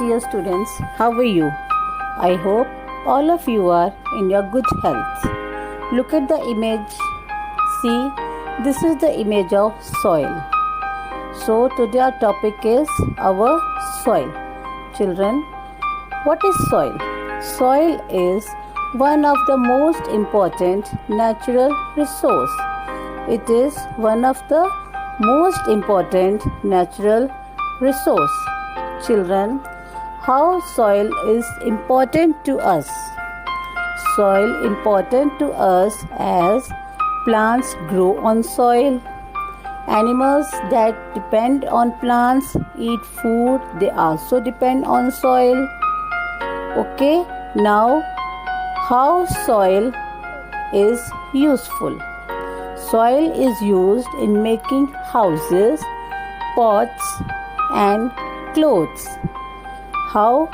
dear students, how are you? I hope all of you are in your good health. Look at the image. See, this is the image of soil. So today our topic is our soil. Children, what is soil? Soil is one of the most important natural resource. It is one of the most important natural resource. Children, how soil is important to us? Soil important to us as plants grow on soil. Animals that depend on plants eat food, they also depend on soil. Okay, now how soil is useful? Soil is used in making houses, pots and clothes. How?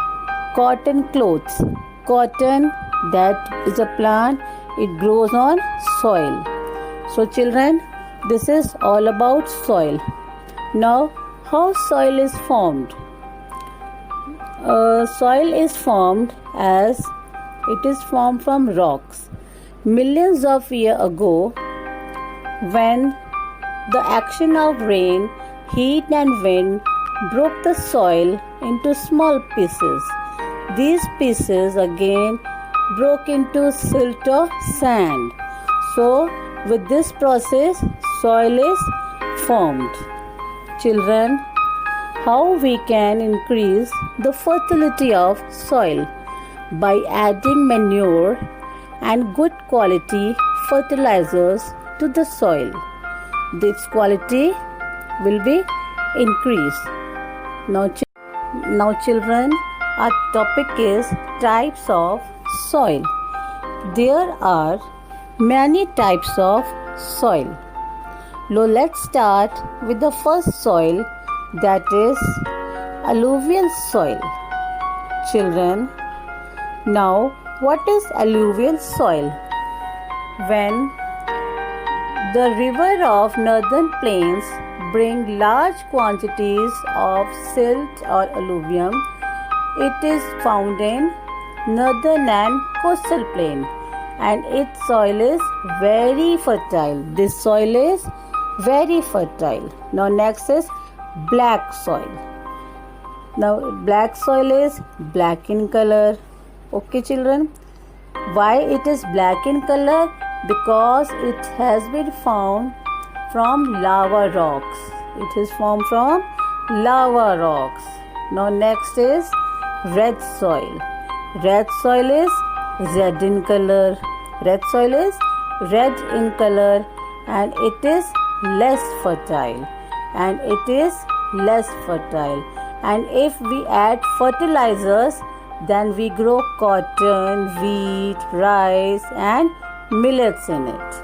Cotton clothes. Cotton, that is a plant, it grows on soil. So children, this is all about soil. Now, how soil is formed? Soil is formed as it is formed from rocks. Millions of years ago, when the action of rain, heat and wind broke the soil into small pieces. These pieces again broke into silt or sand. So, with this process, soil is formed. Children, how we can increase the fertility of soil? By adding manure and good quality fertilizers to the soil. This quality will be increased. Now children, our topic is types of soil. There are many types of soil. Now let's start with the first soil, that is alluvial soil. Children, now what is alluvial soil? When the river of northern plains bring large quantities of silt or alluvium, it is found in northern and coastal plain, and its soil is very fertile. This soil is very fertile. Now next is black soil. Now black soil is black in color. Okay children, why it is black in color? Because it has been found from lava rocks. It is formed from lava rocks. Now next is red soil. Red soil is red in color. Red soil is red in color and it is less fertile. And if we add fertilizers, then we grow cotton, wheat, rice and millets in it.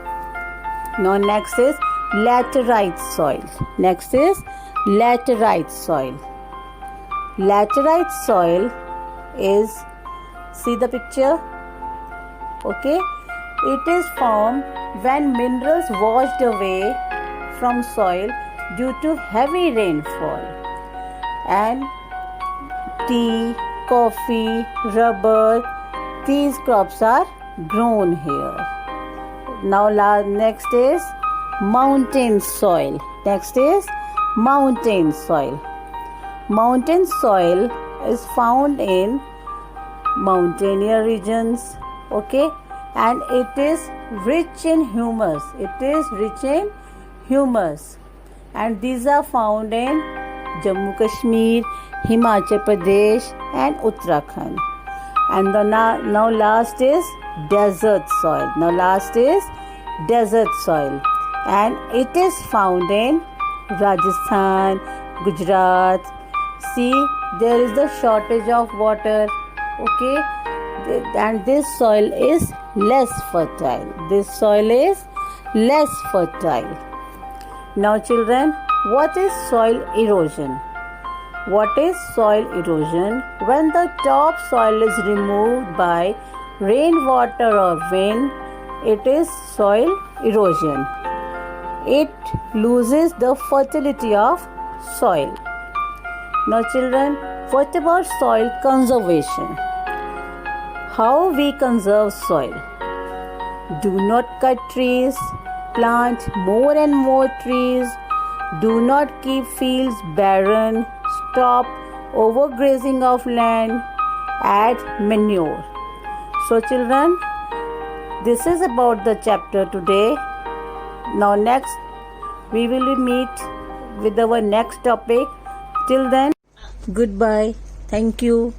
Now next is laterite soil. Laterite soil is, see the picture? Okay, it is formed when minerals washed away from soil due to heavy rainfall, and tea, coffee, rubber, these crops are grown here. Now next is mountain soil. Mountain soil is found in mountainous regions, okay, and it is rich in humus. And these are found in Jammu Kashmir, Himachal Pradesh and Uttarakhand. And now last is desert soil. And it is found in Rajasthan, Gujarat. See, there is the shortage of water. Okay, and this soil is less fertile. Now children, what is soil erosion? When the top soil is removed by rainwater or wind, it is soil erosion. It loses the fertility of soil. Now children, What about soil conservation? How we conserve soil? Do not cut trees, plant more and more trees. Do not keep fields barren. Stop overgrazing of land. Add manure. So children, this is about the chapter today. Now next we will meet with our next topic. Till then, goodbye. Thank you.